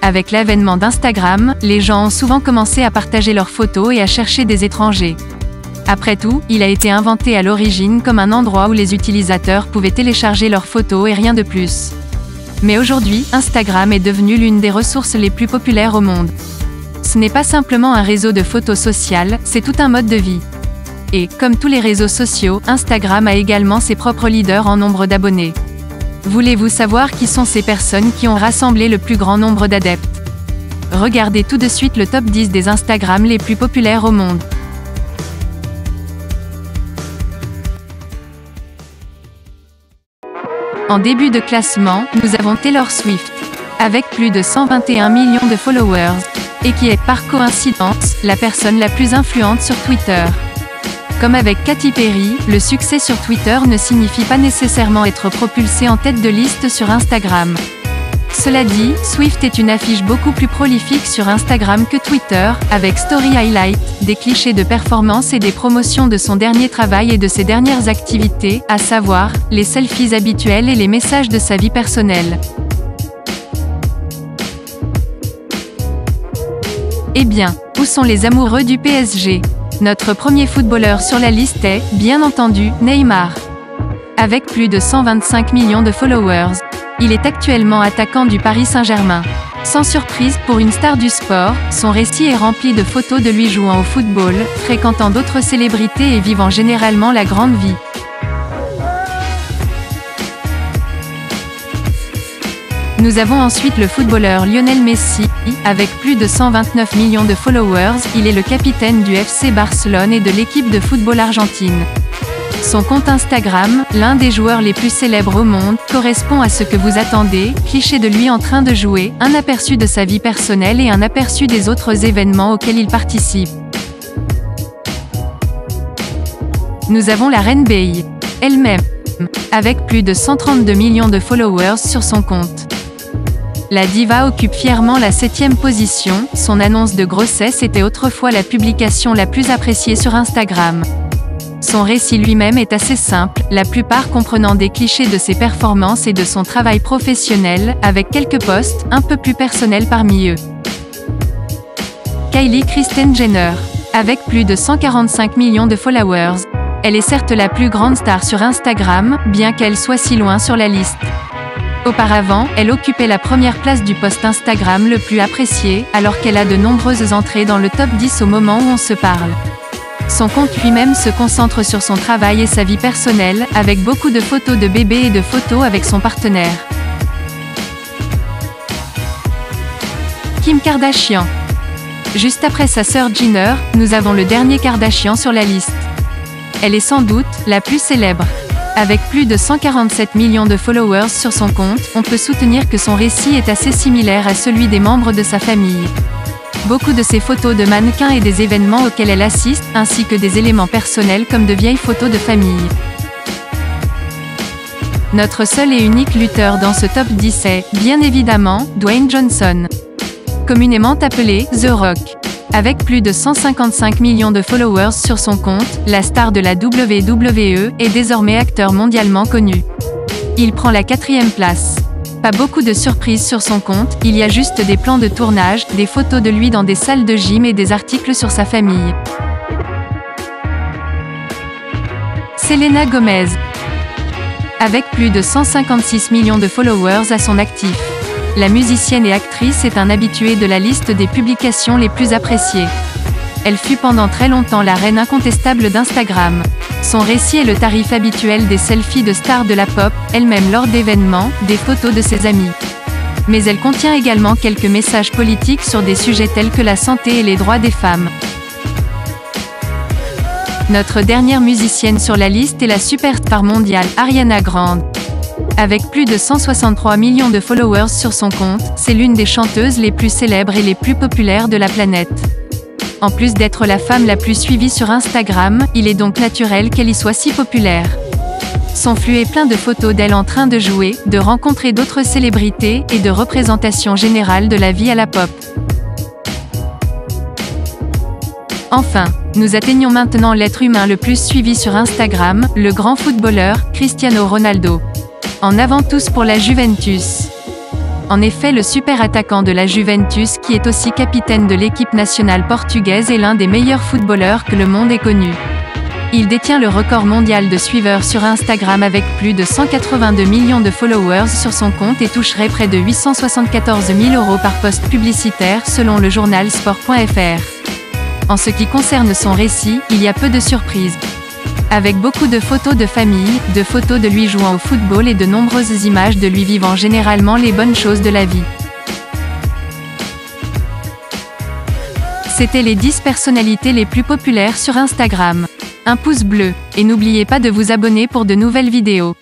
Avec l'avènement d'Instagram, les gens ont souvent commencé à partager leurs photos et à chercher des étrangers. Après tout, il a été inventé à l'origine comme un endroit où les utilisateurs pouvaient télécharger leurs photos et rien de plus. Mais aujourd'hui, Instagram est devenu l'une des ressources les plus populaires au monde. Ce n'est pas simplement un réseau de photos sociales, c'est tout un mode de vie. Et, comme tous les réseaux sociaux, Instagram a également ses propres leaders en nombre d'abonnés. Voulez-vous savoir qui sont ces personnes qui ont rassemblé le plus grand nombre d'adeptes? Regardez tout de suite le top 10 des Instagram les plus populaires au monde. En début de classement, nous avons Taylor Swift, avec plus de 121 millions de followers, et qui est, par coïncidence, la personne la plus influente sur Twitter. Comme avec Katy Perry, le succès sur Twitter ne signifie pas nécessairement être propulsé en tête de liste sur Instagram. Cela dit, Swift est une affiche beaucoup plus prolifique sur Instagram que Twitter, avec Story Highlight, des clichés de performance et des promotions de son dernier travail et de ses dernières activités, à savoir, les selfies habituels et les messages de sa vie personnelle. Eh bien, où sont les amoureux du PSG? Notre premier footballeur sur la liste est, bien entendu, Neymar. Avec plus de 125 millions de followers, il est actuellement attaquant du Paris Saint-Germain. Sans surprise pour une star du sport, son récit est rempli de photos de lui jouant au football, fréquentant d'autres célébrités et vivant généralement la grande vie. Nous avons ensuite le footballeur Lionel Messi, avec plus de 129 millions de followers, il est le capitaine du FC Barcelone et de l'équipe de football argentine. Son compte Instagram, l'un des joueurs les plus célèbres au monde, correspond à ce que vous attendez, cliché de lui en train de jouer, un aperçu de sa vie personnelle et un aperçu des autres événements auxquels il participe. Nous avons la reine Bey, elle-même, avec plus de 132 millions de followers sur son compte. La diva occupe fièrement la 7e position, son annonce de grossesse était autrefois la publication la plus appréciée sur Instagram. Son récit lui-même est assez simple, la plupart comprenant des clichés de ses performances et de son travail professionnel, avec quelques posts, un peu plus personnels parmi eux. Kylie Kristen Jenner, avec plus de 145 millions de followers, elle est certes la plus grande star sur Instagram, bien qu'elle soit si loin sur la liste. Auparavant, elle occupait la première place du post Instagram le plus apprécié, alors qu'elle a de nombreuses entrées dans le top 10 au moment où on se parle. Son compte lui-même se concentre sur son travail et sa vie personnelle, avec beaucoup de photos de bébés et de photos avec son partenaire. Kim Kardashian. Juste après sa sœur Jenner, nous avons le dernier Kardashian sur la liste. Elle est sans doute la plus célèbre. Avec plus de 147 millions de followers sur son compte, on peut soutenir que son récit est assez similaire à celui des membres de sa famille. Beaucoup de ses photos de mannequins et des événements auxquels elle assiste, ainsi que des éléments personnels comme de vieilles photos de famille. Notre seul et unique lutteur dans ce top 10 est, bien évidemment, Dwayne Johnson. Communément appelé The Rock. Avec plus de 155 millions de followers sur son compte, la star de la WWE est désormais acteur mondialement connu. Il prend la 4e place. Pas beaucoup de surprises sur son compte, il y a juste des plans de tournage, des photos de lui dans des salles de gym et des articles sur sa famille. Selena Gomez. Avec plus de 156 millions de followers à son actif. La musicienne et actrice est un habitué de la liste des publications les plus appréciées. Elle fut pendant très longtemps la reine incontestable d'Instagram. Son récit est le tarif habituel des selfies de stars de la pop, elle-même lors d'événements, des photos de ses amis. Mais elle contient également quelques messages politiques sur des sujets tels que la santé et les droits des femmes. Notre dernière musicienne sur la liste est la superstar mondiale Ariana Grande. Avec plus de 163 millions de followers sur son compte, c'est l'une des chanteuses les plus célèbres et les plus populaires de la planète. En plus d'être la femme la plus suivie sur Instagram, il est donc naturel qu'elle y soit si populaire. Son flux est plein de photos d'elle en train de jouer, de rencontrer d'autres célébrités, et de représentations générales de la vie à la pop. Enfin, nous atteignons maintenant l'être humain le plus suivi sur Instagram, le grand footballeur, Cristiano Ronaldo. En avant tous pour la Juventus. En effet, le super attaquant de la Juventus, qui est aussi capitaine de l'équipe nationale portugaise, est l'un des meilleurs footballeurs que le monde ait connu. Il détient le record mondial de suiveurs sur Instagram avec plus de 182 millions de followers sur son compte et toucherait près de 874 000 € par post publicitaire selon le journal sport.fr. En ce qui concerne son récit, il y a peu de surprises. Avec beaucoup de photos de famille, de photos de lui jouant au football et de nombreuses images de lui vivant généralement les bonnes choses de la vie. C'était les 10 personnalités les plus populaires sur Instagram. Un pouce bleu, et n'oubliez pas de vous abonner pour de nouvelles vidéos.